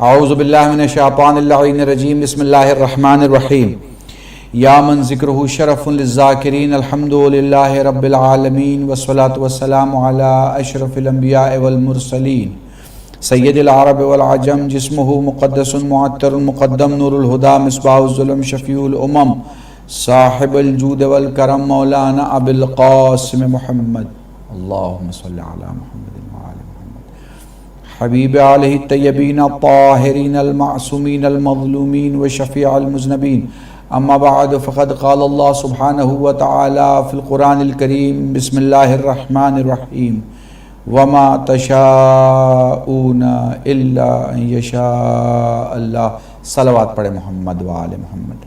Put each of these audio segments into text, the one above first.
اعوذ باللہ من الشیطان اللعین الرجیم بسم اللہ الرحمن الرحیم یا من ذکرہ شرف للذاکرین الحمد للہ رب العالمین والصلاة والسلام علی اشرف الانبیاء والمرسلین سید العرب والعجم جسمہ مقدس معطر مقدم نور الہدا مصباح الظلم شفیع الامم صاحب الجود والکرم مولانا ابو القاسم محمد اللہم صلی علی محمد حبیب علیہ الطیبین الطاہرین المعصومین المظلومین وشفیع المذنبین اما بعد فقد قال اللہ سبحانہ وتعالی فی القرآن الکریم بسم اللہ الرحمن الرحیم وما تشاءون الا ان یشاء اللہ صلوات پڑھے محمد وآل محمد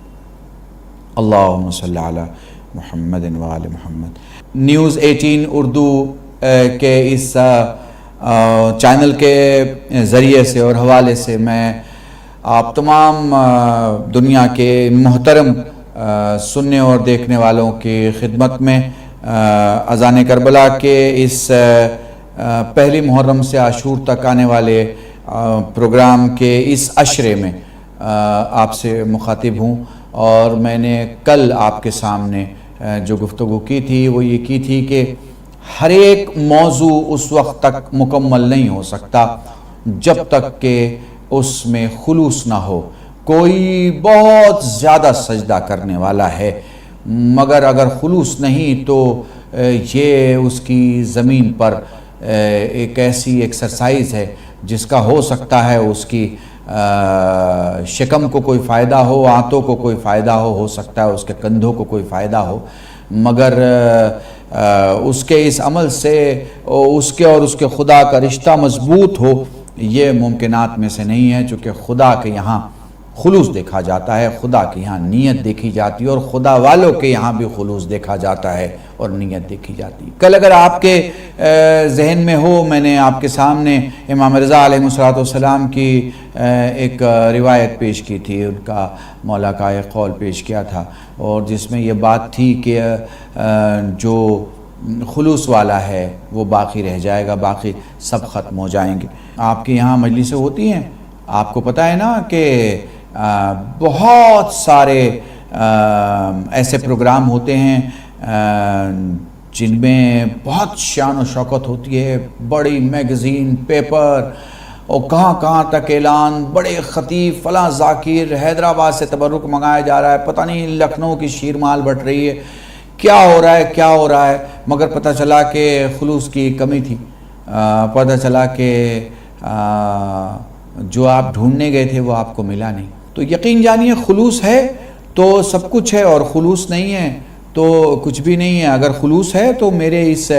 اللہم صلی علی محمد وآل محمد۔ نیوز 18 اردو کے اس چینل کے ذریعے سے اور حوالے سے میں آپ تمام دنیا کے محترم سننے اور دیکھنے والوں کی خدمت میں اذان کربلا کے اس پہلی محرم سے عاشور تک آنے والے پروگرام کے اس عشرے میں آپ سے مخاطب ہوں، اور میں نے کل آپ کے سامنے جو گفتگو کی تھی وہ یہ کی تھی کہ ہر ایک موضوع اس وقت تک مکمل نہیں ہو سکتا جب تک کہ اس میں خلوص نہ ہو۔ کوئی بہت زیادہ سجدہ کرنے والا ہے مگر اگر خلوص نہیں تو یہ اس کی زمین پر ایک ایسی ایکسرسائز ہے جس کا ہو سکتا ہے اس کی شکم کو کوئی فائدہ ہو، آنتوں کو کوئی فائدہ ہو سکتا ہے اس کے کندھوں کو کوئی فائدہ ہو، مگر اس کے اس عمل سے اس کے اور اس کے خدا کا رشتہ مضبوط ہو یہ ممکنات میں سے نہیں ہے، چونکہ خدا کے یہاں خلوص دیکھا جاتا ہے، خدا کے یہاں نیت دیکھی جاتی ہے، اور خدا والوں کے یہاں بھی خلوص دیکھا جاتا ہے اور نیت دیکھی جاتی ہے۔ کل اگر آپ کے ذہن میں ہو، میں نے آپ کے سامنے امام رضا علیہ السلام کی ایک روایت پیش کی تھی، ان کا مولا کا ایک قول پیش کیا تھا، اور جس میں یہ بات تھی کہ جو خلوص والا ہے وہ باقی رہ جائے گا، باقی سب ختم ہو جائیں گے۔ آپ کے یہاں مجلسیں ہوتی ہیں، آپ کو پتہ ہے نا کہ بہت سارے ایسے پروگرام ہوتے ہیں جن میں بہت شان و شوکت ہوتی ہے، بڑی میگزین، پیپر، اور کہاں تک اعلان، بڑے خطیب فلاں ذاکر حیدرآباد سے تبرک منگایا جا رہا ہے، پتہ نہیں لکھنؤ کی شیرمال بٹ رہی ہے، کیا ہو رہا ہے، مگر پتہ چلا کہ خلوص کی کمی تھی، پتہ چلا کہ جو آپ ڈھونڈنے گئے تھے وہ آپ کو ملا نہیں۔ تو یقین جانیے خلوص ہے تو سب کچھ ہے، اور خلوص نہیں ہے تو کچھ بھی نہیں ہے۔ اگر خلوص ہے تو میرے اس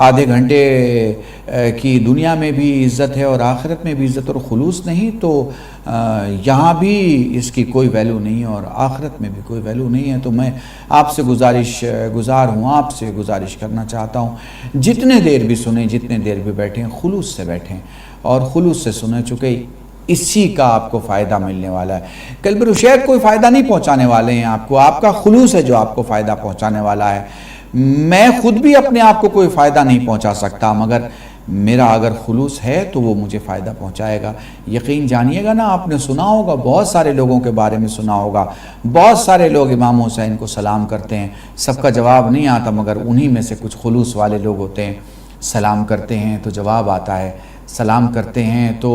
آدھے گھنٹے کی دنیا میں بھی عزت ہے اور آخرت میں بھی عزت، اور خلوص نہیں تو یہاں بھی اس کی کوئی ویلیو نہیں ہے اور آخرت میں بھی کوئی ویلیو نہیں ہے۔ تو میں آپ سے گزار ہوں، آپ سے گزارش کرنا چاہتا ہوں، جتنے دیر بھی سنیں، جتنے دیر بھی بیٹھیں، خلوص سے بیٹھیں اور خلوص سے سنیں، چونکہ اسی کا آپ کو فائدہ ملنے والا ہے۔ قلب رشید کوئی فائدہ نہیں پہنچانے والے ہیں آپ کو، آپ کا خلوص ہے جو آپ کو فائدہ پہنچانے والا ہے۔ میں خود بھی اپنے آپ کو کوئی فائدہ نہیں پہنچا سکتا، مگر میرا اگر خلوص ہے تو وہ مجھے فائدہ پہنچائے گا۔ یقین جانیے گا نا، آپ نے سنا ہوگا، بہت سارے لوگوں کے بارے میں سنا ہوگا، بہت سارے لوگ امام حسین کو سلام کرتے ہیں، سب کا جواب نہیں آتا، مگر انہی میں سے کچھ خلوص والے لوگ ہوتے ہیں، سلام کرتے ہیں تو جواب آتا ہے، سلام کرتے ہیں تو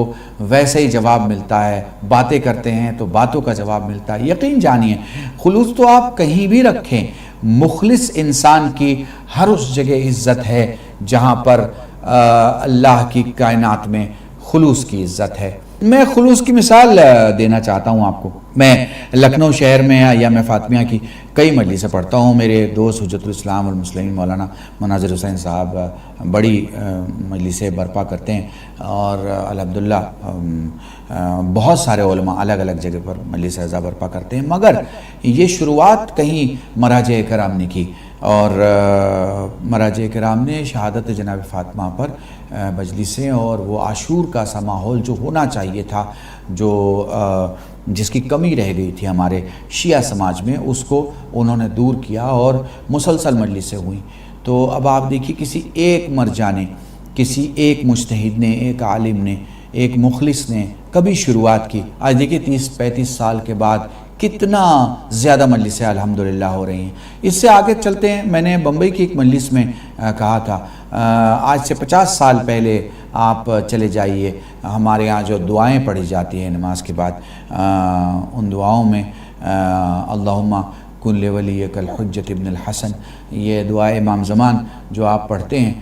ویسے ہی جواب ملتا ہے، باتیں کرتے ہیں تو باتوں کا جواب ملتا ہے۔ یقین جانیے خلوص تو آپ کہیں بھی رکھیں، مخلص انسان کی ہر اس جگہ عزت ہے جہاں پر اللہ کی کائنات میں خلوص کی عزت ہے۔ میں خلوص کی مثال دینا چاہتا ہوں آپ کو۔ میں لکھنؤ شہر میں یا میں فاطمیہ کی کئی مجلسیں پڑھتا ہوں، میرے دوست حجت الاسلام والمسلمین مولانا مناظر حسین صاحب بڑی مجلسیں برپا کرتے ہیں، اور الحمدللہ بہت سارے علماء الگ الگ جگہ پر مجلس رضا برپا کرتے ہیں، مگر یہ شروعات کہیں مراجع کرام نے کی، اور مراجع کرام نے شہادت جناب فاطمہ پر مجلسیں اور وہ عاشور کا سا ماحول جو ہونا چاہیے تھا، جو جس کی کمی رہ گئی تھی ہمارے شیعہ سماج میں، اس کو انہوں نے دور کیا اور مسلسل مجلسیں ہوئیں۔ تو اب آپ دیکھیے کسی ایک مرجع نے، کسی ایک مجتہد نے، ایک عالم نے ایک مخلص نے کبھی شروعات کی، آج دیکھیے 30-35 سال کے بعد کتنا زیادہ مجلسیں الحمدللہ ہو رہی ہیں۔ اس سے آگے چلتے ہیں، میں نے بمبئی کی ایک مجلس میں کہا تھا، آج سے 50 سال پہلے آپ چلے جائیے، ہمارے یہاں جو دعائیں پڑھی جاتی ہیں نماز کے بعد، ان دعاؤں میں اللہم کن لولیک الحجۃ ابن الحسن، یہ دعا امام زمان جو آپ پڑھتے ہیں،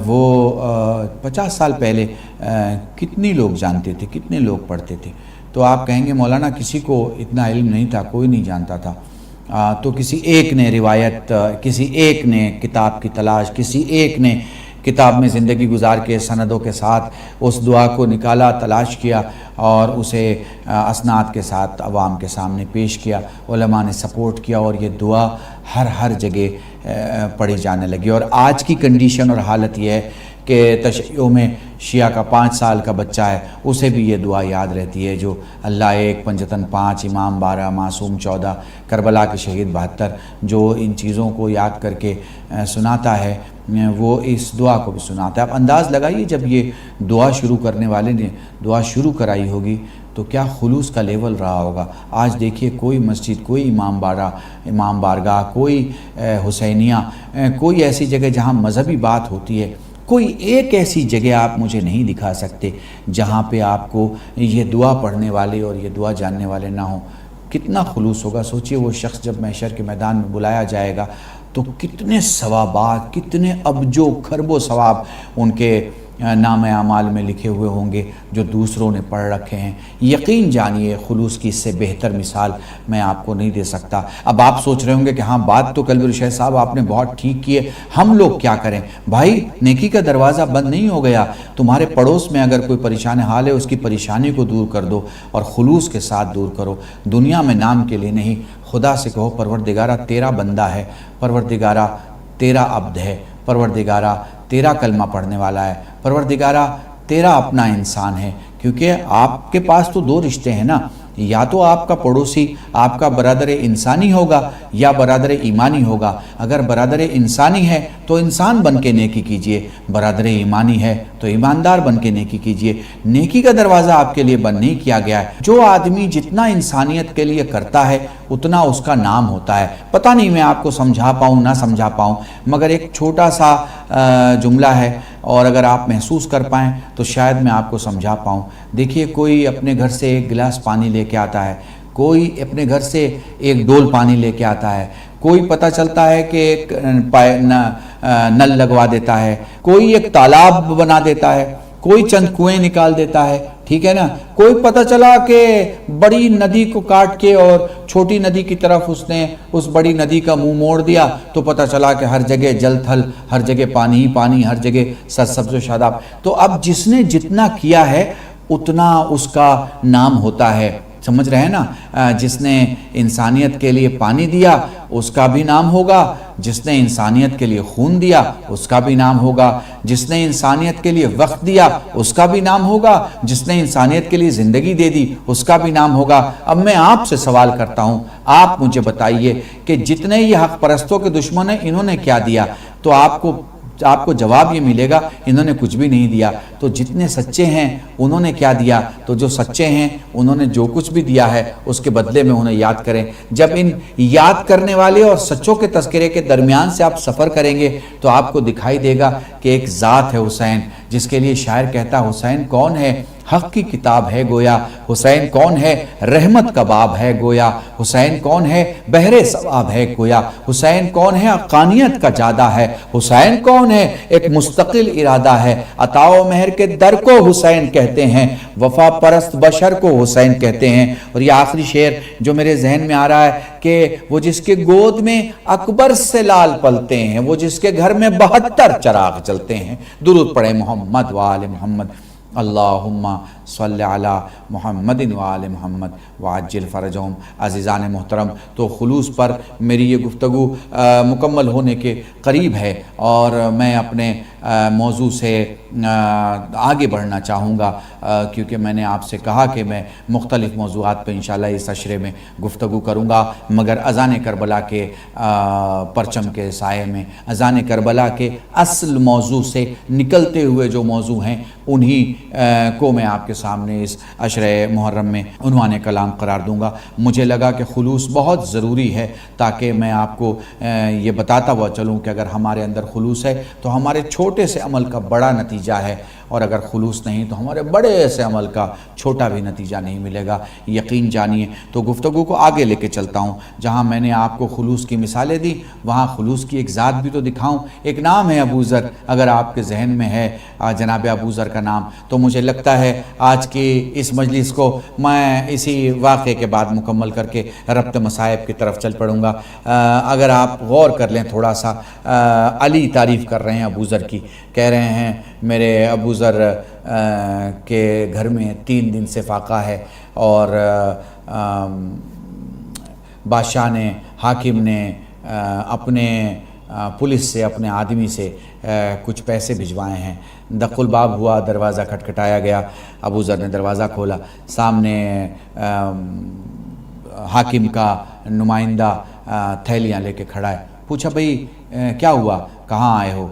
وہ 50 سال پہلے کتنی لوگ جانتے تھے، کتنے لوگ پڑھتے تھے؟ تو آپ کہیں گے مولانا کسی کو اتنا علم نہیں تھا، کوئی نہیں جانتا تھا، تو کسی ایک نے روایت، کسی ایک نے کتاب کی تلاش، کسی ایک نے کتاب میں زندگی گزار کے سندوں کے ساتھ اس دعا کو نکالا، تلاش کیا اور اسے اسناد کے ساتھ عوام کے سامنے پیش کیا، علماء نے سپورٹ کیا اور یہ دعا ہر جگہ پڑھی جانے لگی۔ اور آج کی کنڈیشن اور حالت یہ ہے کہ تشیعوں میں شیعہ کا 5 سال کا بچہ ہے، اسے بھی یہ دعا یاد رہتی ہے، جو اللہ 1، پنجتن 5، امام 12، معصوم 14، کربلا کے شہید 72، جو ان چیزوں کو یاد کر کے سناتا ہے وہ اس دعا کو بھی سناتا ہے۔ آپ انداز لگائیے جب یہ دعا شروع کرنے والے نے دعا شروع کرائی ہوگی تو کیا خلوص کا لیول رہا ہوگا۔ آج دیکھیے کوئی مسجد، کوئی امام بارگاہ، کوئی حسینیہ، کوئی ایسی جگہ جہاں مذہبی بات ہوتی ہے، کوئی ایک ایسی جگہ آپ مجھے نہیں دکھا سکتے جہاں پہ آپ کو یہ دعا پڑھنے والے اور یہ دعا جاننے والے نہ ہوں۔ کتنا خلوص ہوگا، سوچئے وہ شخص جب محشر کے میدان میں بلایا جائے گا تو کتنے ثوابات، کتنے ابجو کھربوں ثواب ان کے نام اعمال میں لکھے ہوئے ہوں گے جو دوسروں نے پڑھ رکھے ہیں۔ یقین جانیے خلوص کی اس سے بہتر مثال میں آپ کو نہیں دے سکتا۔ اب آپ سوچ رہے ہوں گے کہ ہاں بات تو قلبی الشیخ صاحب آپ نے بہت ٹھیک کی ہے، ہم لوگ کیا کریں؟ بھائی نیکی کا دروازہ بند نہیں ہو گیا، تمہارے پڑوس میں اگر کوئی پریشان حال ہے اس کی پریشانی کو دور کر دو اور خلوص کے ساتھ دور کرو، دنیا میں نام کے لیے نہیں۔ خدا سے کہو پروردگارہ تیرا بندہ ہے، پروردگارہ تیرا عبد ہے، پروردگارہ تیرا کلمہ پڑھنے والا ہے، پروردگارہ تیرا اپنا انسان ہے، کیونکہ آپ کے پاس تو 2 رشتے ہیں نا، یا تو آپ کا پڑوسی آپ کا برادر انسانی ہوگا یا برادر ایمانی ہوگا۔ اگر برادر انسانی ہے تو انسان بن کے نیکی کیجئے، برادر ایمانی ہے تو ایماندار بن کے نیکی کیجئے۔ نیکی کا دروازہ آپ کے لیے بند نہیں کیا گیا ہے۔ جو آدمی جتنا انسانیت کے لیے کرتا ہے اتنا اس کا نام ہوتا ہے۔ پتہ نہیں میں آپ کو سمجھا پاؤں نہ سمجھا پاؤں، مگر ایک چھوٹا سا جملہ ہے اور اگر آپ محسوس کر پائیں تو شاید میں آپ کو سمجھا پاؤں۔ دیکھیے کوئی اپنے گھر سے 1 گلاس پانی لے کے آتا ہے، کوئی اپنے گھر سے 1 ڈول پانی لے کے آتا ہے، کوئی پتہ چلتا ہے کہ ایک نل لگوا دیتا ہے، کوئی ایک تالاب بنا دیتا ہے، کوئی چند کنویں نکال دیتا ہے، ٹھیک ہے نا، کوئی پتہ چلا کہ بڑی ندی کو کاٹ کے اور چھوٹی ندی کی طرف اس نے اس بڑی ندی کا منہ موڑ دیا تو پتہ چلا کہ ہر جگہ جل تھل، ہر جگہ پانی ہی پانی، ہر جگہ سرسبز و شاداب۔ تو اب جس نے جتنا کیا ہے اتنا اس کا نام ہوتا ہے، سمجھ رہے ہیں نا؟ جس نے انسانیت کے لیے پانی دیا اس کا بھی نام ہوگا، جس نے انسانیت کے لیے خون دیا اس کا بھی نام ہوگا، جس نے انسانیت کے لیے وقت دیا اس کا بھی نام ہوگا، جس نے انسانیت کے لیے زندگی دے دی اس کا بھی نام ہوگا۔ اب میں آپ سے سوال کرتا ہوں، آپ مجھے بتائیے کہ جتنے یہ حق پرستوں کے دشمن ہیں انہوں نے کیا دیا؟ تو آپ کو جواب یہ ملے گا انہوں نے کچھ بھی نہیں دیا۔ تو جتنے سچے ہیں انہوں نے کیا دیا؟ تو جو سچے ہیں انہوں نے جو کچھ بھی دیا ہے اس کے بدلے میں انہیں یاد کریں۔ جب ان یاد کرنے والے اور سچوں کے تذکرے کے درمیان سے آپ سفر کریں گے تو آپ کو دکھائی دے گا کہ ایک ذات ہے حسین، جس کے لیے شاعر کہتا حسین کون ہے؟ حق کی کتاب ہے گویا، حسین کون ہے؟ رحمت کا باب ہے گویا، حسین کون ہے؟ بحر ثواب ہے گویا، حسین کون ہے؟ حقانیت کا جادہ ہے، حسین کون ہے؟ ایک مستقل ارادہ ہے، عطا و مہر کے در کو حسین کہتے ہیں، وفا پرست بشر کو حسین کہتے ہیں۔ اور یہ آخری شعر جو میرے ذہن میں آ رہا ہے کہ وہ جس کے گود میں اکبر سے لال پلتے ہیں، وہ جس کے گھر میں 72 چراغ چلتے ہیں۔ درود پڑھیں محمد و آل محمد۔ اللہم صلی علی محمد و آل محمد وعجل فرجہم۔ عزیزان محترم، تو خلوص پر میری یہ گفتگو مکمل ہونے کے قریب ہے اور میں اپنے موضوع سے آگے بڑھنا چاہوں گا، کیونکہ میں نے آپ سے کہا کہ میں مختلف موضوعات پہ انشاءاللہ اس عشرے میں گفتگو کروں گا، مگر اذان کربلا کے پرچم کے سائے میں، اذان کربلا کے اصل موضوع سے نکلتے ہوئے جو موضوع ہیں انہی کو میں آپ کے سامنے اس عشرہ محرم میں عنوان کلام قرار دوں گا۔ مجھے لگا کہ خلوص بہت ضروری ہے تاکہ میں آپ کو یہ بتاتا ہوا چلوں کہ اگر ہمارے اندر خلوص ہے تو ہمارے چھوٹے سے عمل کا بڑا نتیجہ ہے، اور اگر خلوص نہیں تو ہمارے بڑے سے عمل کا چھوٹا بھی نتیجہ نہیں ملے گا، یقین جانیے۔ تو گفتگو کو آگے لے کے چلتا ہوں، جہاں میں نے آپ کو خلوص کی مثالیں دی وہاں خلوص کی ایک ذات بھی تو دکھاؤں۔ ایک نام ہے ابو ذر، اگر آپ کے ذہن میں ہے جناب ابو ذر کا نام، تو مجھے لگتا ہے آج کی اس مجلس کو میں اسی واقعے کے بعد مکمل کر کے ربط مصائب کی طرف چل پڑوں گا۔ اگر آپ غور کر لیں تھوڑا سا، علی تعریف کر رہے ہیں ابو ذر کی، کہہ رہے ہیں میرے ابو ذر کے گھر میں 3 دن سے فاقہ ہے، اور بادشاہ نے، حاکم نے اپنے پولیس سے، اپنے آدمی سے کچھ پیسے بھجوائے ہیں۔ دق الباب ہوا، دروازہ کھٹکھٹایا گیا، ابو ذر نے دروازہ کھولا، سامنے حاکم کا نمائندہ تھیلیاں لے کے کھڑا ہے۔ پوچھا بھئی کیا ہوا، کہاں آئے ہو؟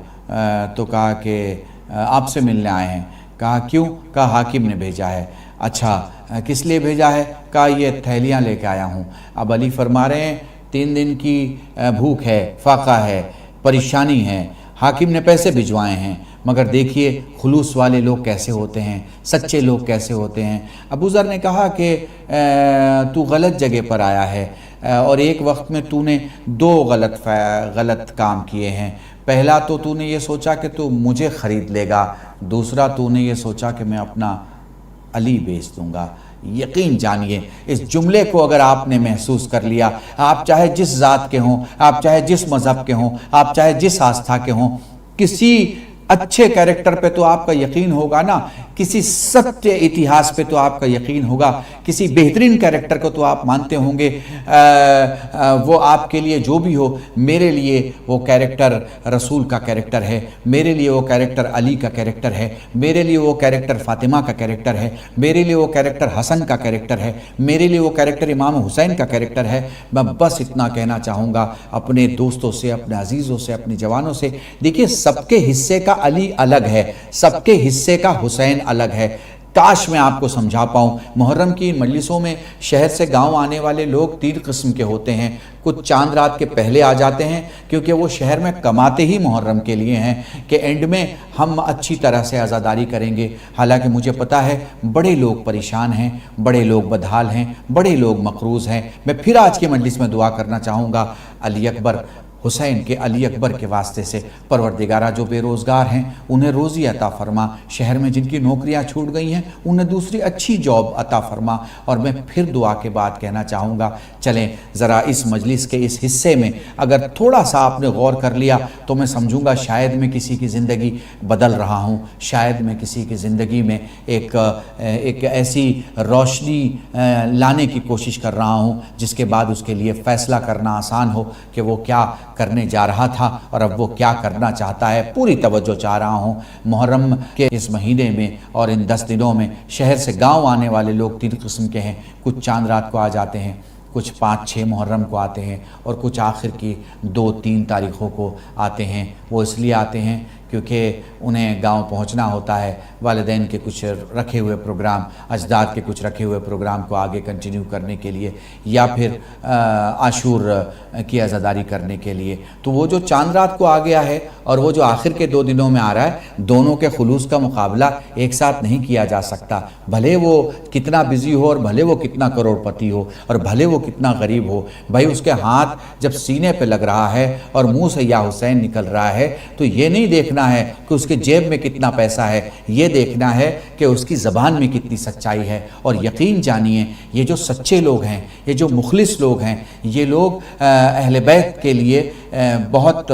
تو کہا کہ آپ سے ملنے آئے ہیں۔ کہا کیوں؟ کہا حاکم نے بھیجا ہے۔ اچھا کس لیے بھیجا ہے؟ کہا یہ تھیلیاں لے کے آیا ہوں۔ اب علی فرما رہے ہیں 3 دن کی بھوک ہے، فاقہ ہے، پریشانی ہے، حاکم نے پیسے بھجوائے ہیں، مگر دیکھیے خلوص والے لوگ کیسے ہوتے ہیں، سچے لوگ کیسے ہوتے ہیں۔ ابو ذر نے کہا کہ تو غلط جگہ پر آیا ہے، اور ایک وقت میں تو نے 2 غلط کام کیے ہیں۔ پہلا تو نے یہ سوچا کہ تو مجھے خرید لے گا، دوسرا تو نے یہ سوچا کہ میں اپنا علی بیچ دوں گا۔ یقین جانیے اس جملے کو اگر آپ نے محسوس کر لیا، آپ چاہے جس ذات کے ہوں، آپ چاہے جس مذہب کے ہوں، آپ چاہے جس آستھا کے ہوں، کسی اچھے کیریکٹر پہ تو آپ کا یقین ہوگا نا، کسی سچے اتہاس پہ تو آپ کا یقین ہوگا، کسی بہترین کیریکٹر کو تو آپ مانتے ہوں گے۔ وہ آپ کے لیے جو بھی ہو، میرے لیے وہ کیریکٹر رسول کا کیریکٹر ہے، میرے لیے وہ کیریکٹر علی کا کیریکٹر ہے، میرے لیے وہ کیریکٹر فاطمہ کا کیریکٹر ہے، میرے لیے وہ کیریکٹر حسن کا کیریکٹر ہے، میرے لیے وہ کیریکٹر امام حسین کا کیریکٹر ہے۔ میں بس اتنا کہنا چاہوں گا اپنے دوستوں سے، اپنے عزیزوں سے، اپنے جوانوں سے، دیکھیے سب کے حصے کا علی الگ ہے، سب کے حصے کا حسین الگ ہے۔ کاش میں آپ کو سمجھا پاؤں۔ محرم کی مجلسوں میں شہر سے گاؤں آنے والے لوگ 3 قسم کے ہوتے ہیں۔ کچھ چاند رات کے پہلے آ جاتے ہیں کیونکہ وہ شہر میں کماتے ہی محرم کے لیے ہیں کہ اینڈ میں ہم اچھی طرح سے عزاداری کریں گے۔ حالانکہ مجھے پتا ہے بڑے لوگ پریشان ہیں، بڑے لوگ بدحال ہیں، بڑے لوگ مقروض ہیں۔ میں پھر آج کی مجلس میں دعا کرنا چاہوں گا علی اکبر حسین کے، علی اکبر کے واسطے سے، پروردگارہ جو بے روزگار ہیں انہیں روزی عطا فرما، شہر میں جن کی نوکریاں چھوٹ گئی ہیں انہیں دوسری اچھی جاب عطا فرما۔ اور میں پھر دعا کے بعد کہنا چاہوں گا، چلیں ذرا اس مجلس کے اس حصے میں اگر تھوڑا سا آپ نے غور کر لیا تو میں سمجھوں گا شاید میں کسی کی زندگی بدل رہا ہوں، شاید میں کسی کی زندگی میں ایک ایسی روشنی لانے کی کوشش کر رہا ہوں جس کے بعد اس کے لیے فیصلہ کرنا آسان ہو کہ وہ کیا کرنے جا رہا تھا اور اب وہ کیا کرنا چاہتا ہے۔ پوری توجہ چاہ رہا ہوں۔ محرم کے اس مہینے میں اور ان 10 دنوں میں شہر سے گاؤں آنے والے لوگ 3 قسم کے ہیں۔ کچھ چاند رات کو آ جاتے ہیں، کچھ 5-6 محرم کو آتے ہیں، اور کچھ آخر کی 2-3 تاریخوں کو آتے ہیں۔ وہ اس لیے آتے ہیں کیونکہ انہیں گاؤں پہنچنا ہوتا ہے، والدین کے کچھ رکھے ہوئے پروگرام، اجداد کے کچھ رکھے ہوئے پروگرام کو آگے کنٹینیو کرنے کے لیے، یا پھر عاشور کی عزاداری کرنے کے لیے۔ تو وہ جو چاند رات کو آ گیا ہے اور وہ جو آخر کے 2 دنوں میں آ رہا ہے، دونوں کے خلوص کا مقابلہ ایک ساتھ نہیں کیا جا سکتا۔ بھلے وہ کتنا بزی ہو، اور بھلے وہ کتنا کروڑ پتی ہو، اور بھلے وہ کتنا غریب ہو، بھائی اس کے ہاتھ جب سینے پہ لگ رہا ہے اور منہ سے یا حسین نکل رہا ہے تو یہ نہیں دیکھنا کرنا ہے کہ اس کے جیب میں کتنا پیسہ ہے، یہ دیکھنا ہے کہ اس کی زبان میں کتنی سچائی ہے۔ اور یقین جانیے یہ جو سچے لوگ ہیں، یہ جو مخلص لوگ ہیں، یہ لوگ اہل بیت کے لیے بہت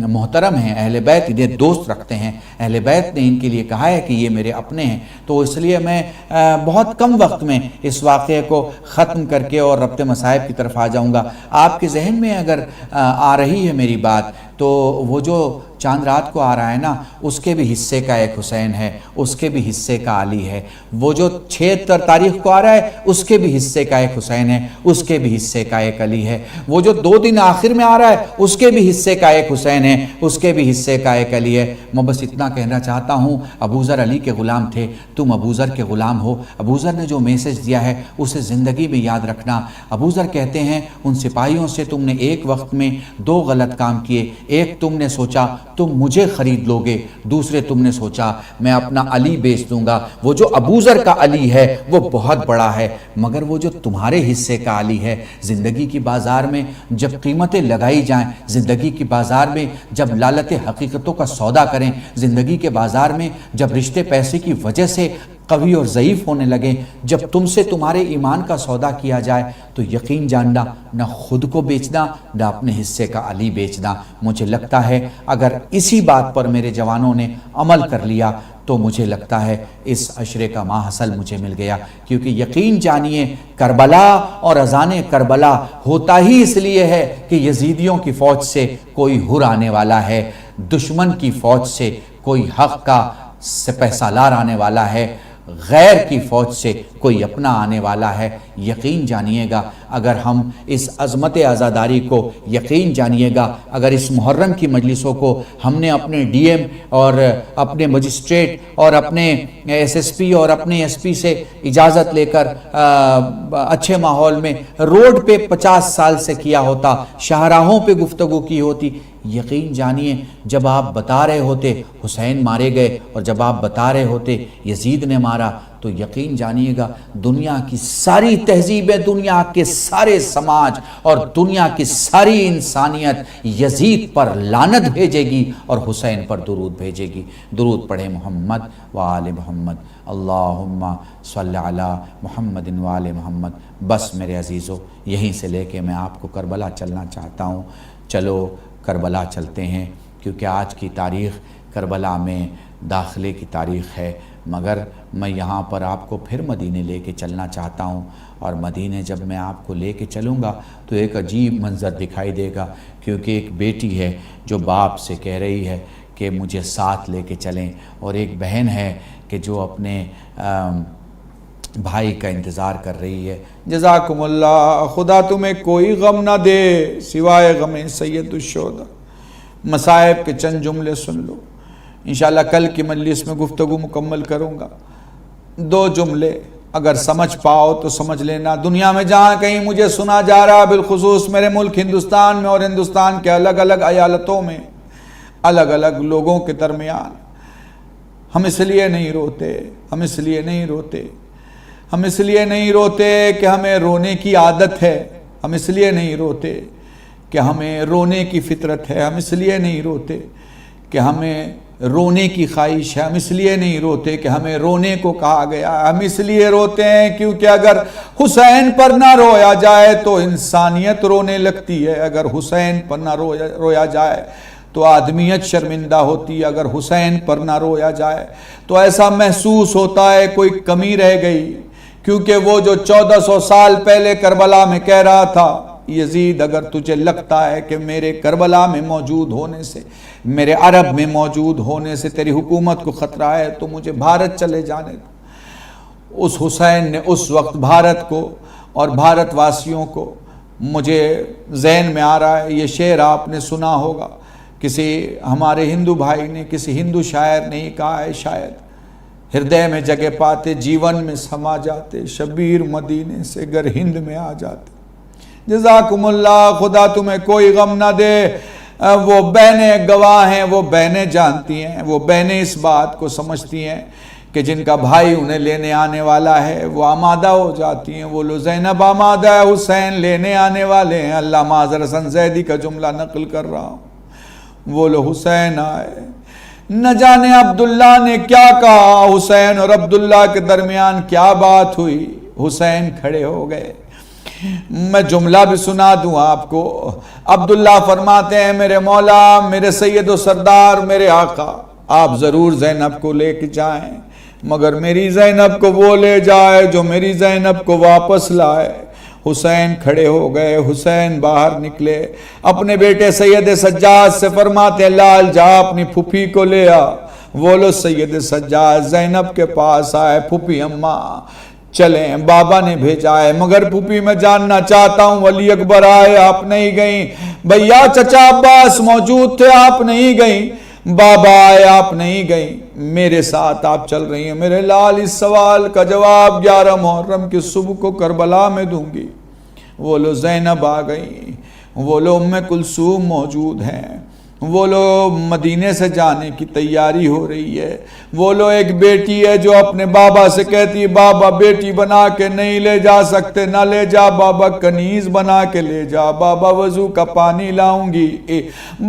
محترم ہیں، اہل بیت انہیں دوست رکھتے ہیں، اہل بیت نے ان کے لیے کہا ہے کہ یہ میرے اپنے ہیں۔ تو اس لیے میں بہت کم وقت میں اس واقعے کو ختم کر کے اور ربط مصائب کی طرف آ جاؤں گا۔ آپ کے ذہن میں اگر آ رہی ہے میری بات، تو وہ جو چاند رات کو آ رہا ہے نا، اس کے بھی حصے کا ایک حسین ہے، اس کے بھی حصے کا علی ہے۔ وہ جو 76 تاریخ کو آ رہا ہے، اس کے بھی حصے کا ایک حسین ہے، اس کے بھی حصے کا ایک علی ہے۔ وہ جو 2 دن آخر میں آ رہا ہے، اس کے بھی حصے کا ایک حسین ہے، اس کے بھی حصے کا ایک علی ہے۔ میں بس اتنا کہنا چاہتا ہوں، ابوذر علی کے غلام تھے، تم ابوذر کے غلام ہو۔ ابوذر نے جو میسج دیا ہے اسے زندگی میں یاد رکھنا۔ ابوذر کہتے ہیں ان سپاہیوں سے تم نے ایک وقت میں 2 غلط کام کیے۔ ایک تم نے سوچا تم مجھے خرید لو گے، دوسرے تم نے سوچا میں اپنا علی بیچ دوں گا۔ وہ جو ابوذر کا علی ہے وہ بہت بڑا ہے، مگر وہ جو تمہارے حصے کا علی ہے، زندگی کی بازار میں جب قیمتیں لگائی جائیں، زندگی کی بازار میں جب لالت حقیقتوں کا سودا کریں، زندگی کے بازار میں جب رشتے پیسے کی وجہ سے قوی اور ضعیف ہونے لگیں، جب تم سے تمہارے ایمان کا سودا کیا جائے، تو یقین جاننا نہ خود کو بیچنا، نہ اپنے حصے کا علی بیچنا۔ مجھے لگتا ہے اگر اسی بات پر میرے جوانوں نے عمل کر لیا تو مجھے لگتا ہے اس عشرے کا ماحصل مجھے مل گیا، کیونکہ یقین جانیے کربلا اور اذان کربلا ہوتا ہی اس لیے ہے کہ یزیدیوں کی فوج سے کوئی ہر آنے والا ہے، دشمن کی فوج سے کوئی حق کا سپہ سالار آنے والا ہے، غیر کی فوج سے کوئی اپنا آنے والا ہے۔ یقین جانیے گا اگر ہم اس عظمت عزاداری کو یقین جانیے گا، اگر اس محرم کی مجلسوں کو ہم نے اپنے ڈی ایم اور اپنے مجسٹریٹ اور اپنے ایس ایس پی اور اپنے ایس پی سے اجازت لے کر اچھے ماحول میں روڈ پہ 50 سال سے کیا ہوتا، شاہراہوں پہ گفتگو کی ہوتی، یقین جانیے جب آپ بتا رہے ہوتے حسین مارے گئے اور جب آپ بتا رہے ہوتے یزید نے مارا، تو یقین جانیے گا دنیا کی ساری تہذیبیں، دنیا کے سارے سماج اور دنیا کی ساری انسانیت یزید پر لعنت بھیجے گی اور حسین پر درود بھیجے گی۔ درود پڑھے محمد و آل محمد، اللہم صلی علی محمد و آل محمد۔ بس میرے عزیزو، یہیں سے لے کے میں آپ کو کربلا چلنا چاہتا ہوں۔ چلو کربلا چلتے ہیں، کیونکہ آج کی تاریخ کربلا میں داخلے کی تاریخ ہے، مگر میں یہاں پر آپ کو پھر مدینے لے کے چلنا چاہتا ہوں، اور مدینے جب میں آپ کو لے کے چلوں گا تو ایک عجیب منظر دکھائی دے گا، کیونکہ ایک بیٹی ہے جو باپ سے کہہ رہی ہے کہ مجھے ساتھ لے کے چلیں، اور ایک بہن ہے کہ جو اپنے بھائی کا انتظار کر رہی ہے۔ جزاکم اللہ، خدا تمہیں کوئی غم نہ دے سوائے غم سید الشہداء۔ مصائب کے چند جملے سن لو، انشاءاللہ کل کی مجلس میں گفتگو مکمل کروں گا۔ 2 جملے اگر سمجھ پاؤ تو سمجھ لینا۔ دنیا میں جہاں کہیں مجھے سنا جا رہا، بالخصوص میرے ملک ہندوستان میں اور ہندوستان کے الگ الگ ایالتوں میں الگ الگ لوگوں کے درمیان، ہم اس لیے نہیں روتے، ہم اس لیے نہیں روتے، ہم اس لیے نہیں روتے کہ ہمیں رونے کی عادت ہے، ہم اس لیے نہیں روتے کہ ہمیں رونے کی فطرت ہے، ہم اس لیے نہیں روتے کہ ہمیں رونے کی خواہش ہے، ہم اس لیے نہیں روتے کہ ہمیں رونے کو کہا گیا، ہم اس لیے روتے ہیں کیونکہ اگر حسین پر نہ رویا جائے تو انسانیت رونے لگتی ہے، اگر حسین پر نہ رویا جائے تو آدمیت شرمندہ ہوتی ہے، اگر حسین پر نہ رویا جائے تو ایسا محسوس ہوتا ہے کوئی کمی رہ گئی، کیونکہ وہ جو 1400 سال پہلے کربلا میں کہہ رہا تھا، یزید اگر تجھے لگتا ہے کہ میرے کربلا میں موجود ہونے سے، میرے عرب میں موجود ہونے سے تیری حکومت کو خطرہ ہے تو مجھے بھارت چلے جانے دو۔ اس حسین نے اس وقت بھارت کو اور بھارت واسیوں کو، مجھے ذہن میں آ رہا ہے یہ شعر آپ نے سنا ہوگا، کسی ہمارے ہندو بھائی نے، کسی ہندو شاعر نے ہی کہا ہے شاید، ہردے میں جگہ پاتے جیون میں سما جاتے، شبیر مدینے سے گر ہند میں آ جاتے۔ جزاکم اللہ، خدا تمہیں کوئی غم نہ دے۔ وہ بہنیں گواہ ہیں، وہ بہنیں جانتی ہیں، وہ بہنیں اس بات کو سمجھتی ہیں کہ جن کا بھائی انہیں لینے آنے والا ہے وہ آمادہ ہو جاتی ہیں۔ وہ لو زینب آمادہ ہے، حسین لینے آنے والے ہیں، علامہ اظہر حسن زیدی کا جملہ نقل کر رہا ہوں۔ وہ لو حسین آئے۔ نہ جانے عبداللہ نے کیا کہا، حسین اور عبداللہ کے درمیان کیا بات ہوئی، حسین کھڑے ہو گئے۔ میں جملہ بھی سنا دوں آپ کو۔ عبداللہ فرماتے ہیں میرے مولا، میرے سید و سردار، میرے آقا، آپ ضرور زینب کو لے کے جائیں، مگر میری زینب کو وہ لے جائے جو میری زینب کو واپس لائے۔ حسین کھڑے ہو گئے، حسین باہر نکلے، اپنے بیٹے سید سجاد سے فرماتے ہیں لال جا اپنی پھوپھی کو لے آ۔ وہ لو سید سجاد زینب کے پاس آئے، پھوپھی اماں چلیں، بابا نے بھیجا ہے، مگر پھوپھی میں جاننا چاہتا ہوں علی اکبر آئے آپ نہیں گئیں، بھیا چچا عباس موجود تھے آپ نہیں گئیں، بابا آئے آپ نہیں گئیں، میرے ساتھ آپ چل رہی ہیں۔ میرے لال اس سوال کا جواب 11 محرم کی صبح کو کربلا میں دوں گی۔ وہ لو زینب آ گئی، وہ لو ام کلثوم موجود ہیں، وہ لو مدینے سے جانے کی تیاری ہو رہی ہے، وہ لو ایک بیٹی ہے جو اپنے بابا سے کہتی ہے بابا بیٹی بنا کے نہیں لے جا سکتے، نہ لے جا بابا، کنیز بنا کے لے جا، بابا وضو کا پانی لاؤں گی،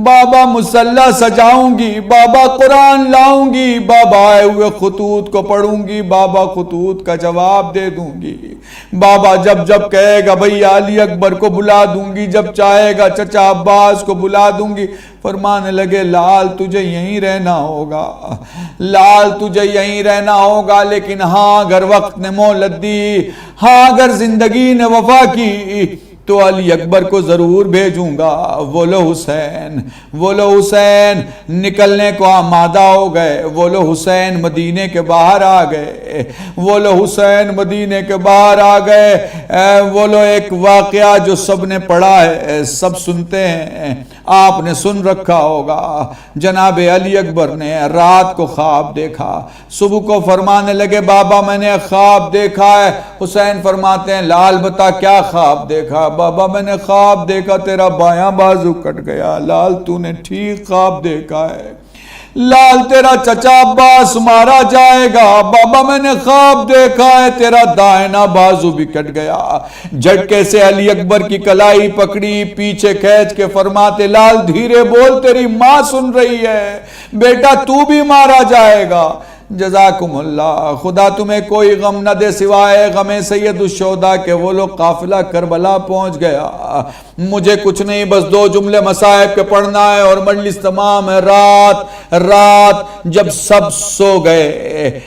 بابا مصلی سجاؤں گی، بابا قرآن لاؤں گی، بابا آئے ہوئے خطوط کو پڑھوں گی، بابا خطوط کا جواب دے دوں گی، بابا جب جب کہے گا بھیا علی اکبر کو بلا دوں گی، جب چاہے گا چچا عباس کو بلا دوں گی۔ فرمانے لگے لال تجھے یہیں رہنا ہوگا، لال تجھے یہیں رہنا ہوگا، لیکن ہاں اگر وقت نے مہلت دی، ہاں اگر زندگی نے وفا کی تو علی اکبر کو ضرور بھیجوں گا۔ وہ لو حسین، وہ لو حسین نکلنے کو آمادہ ہو گئے، وہ لو حسین مدینے کے باہر آ گئے، وہ لو حسین مدینے کے باہر آ گئے۔ وہ لو ایک واقعہ جو سب نے پڑھا ہے، سب سنتے ہیں، آپ نے سن رکھا ہوگا، جناب علی اکبر نے رات کو خواب دیکھا، صبح کو فرمانے لگے بابا میں نے خواب دیکھا ہے۔ حسین فرماتے ہیں لال بتا کیا خواب دیکھا؟ بابا میں نے خواب دیکھا تیرا بایاں بازو کٹ گیا۔ لال تو نے ٹھیک خواب دیکھا ہے، لال تیرا چچا عباس مارا جائے گا۔ بابا میں نے خواب دیکھا ہے تیرا دائنا بازو بھی کٹ گیا۔ جھٹکے سے علی اکبر کی کلائی پکڑی، پیچھے کھینچ کے فرماتے لال دھیرے بول تیری ماں سن رہی ہے، بیٹا تو بھی مارا جائے گا۔ جزاکم اللہ، خدا تمہیں کوئی غم نہ دے سوائے غم سید الشہداء کے۔ وہ لوگ قافلہ کربلا پہنچ گیا، مجھے کچھ نہیں بس 2 جملے مصائب کے پڑھنا ہے اور مجلس تمام ہے۔ رات جب سب سو گئے،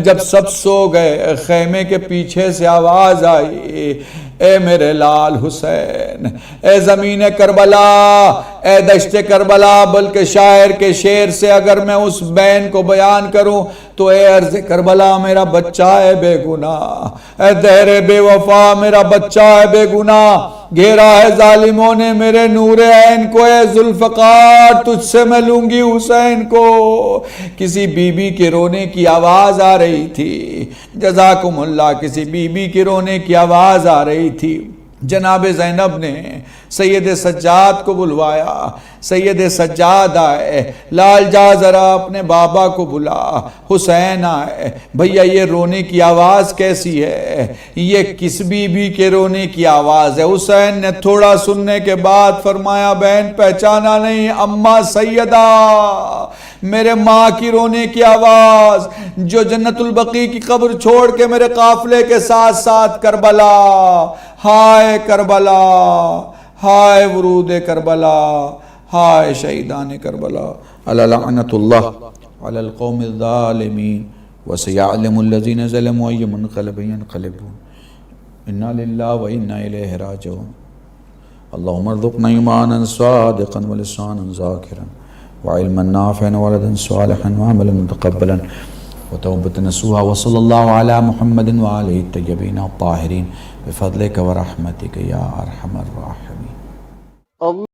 جب سب سو گئے، خیمے کے پیچھے سے آواز آئی اے میرے لال حسین، اے زمین کربلا، اے دشت کربلا، بلکہ شاعر کے شعر سے اگر میں اس بین کو بیان کروں تو اے ارض کربلا میرا بچہ ہے بے گناہ، اے دہر بے وفا میرا بچہ ہے بے گناہ، گھیرا ہے ظالموں نے میرے نور عین کو، اے ذوالفقار تجھ سے میں لوں گی حسین کو۔ کسی بی بی کے رونے کی آواز آ رہی تھی، جزاکم اللہ، کسی بی بی کے رونے کی آواز آ رہی تھی۔ جناب زینب نے سید سجاد کو بلوایا، سید سجاد آئے، لال جا ذرا اپنے بابا کو بلا۔ حسین آئے، بھیا یہ رونے کی آواز کیسی ہے؟ یہ کس بی بی کے رونے کی آواز ہے؟ حسین نے تھوڑا سننے کے بعد فرمایا بہن پہچانا نہیں، اماں سیدہ، میرے ماں کی رونے کی آواز جو جنت البقیع کی قبر چھوڑ کے میرے قافلے کے ساتھ ساتھ کربلا، ہائے کربلا، ہائے ورود کربلا، ہائے شہیدان کربلا، الا لعنت اللہ علی القوم الظالمین وسیعلم الذین ظلموا ای منقلب ینقلبون، انا للہ و انا الیہ راجعون۔ اللہم ارزقنا ایمانا صادقا ولسانا ذاکرا وعلما نافعا ولدا صالحا وعملا متقبلا وتوبة نصوحا، وصلی اللہ علی محمد وآلہ الطیبین الطاہرین بفضلک ورحمتک یا ارحم الراحمین۔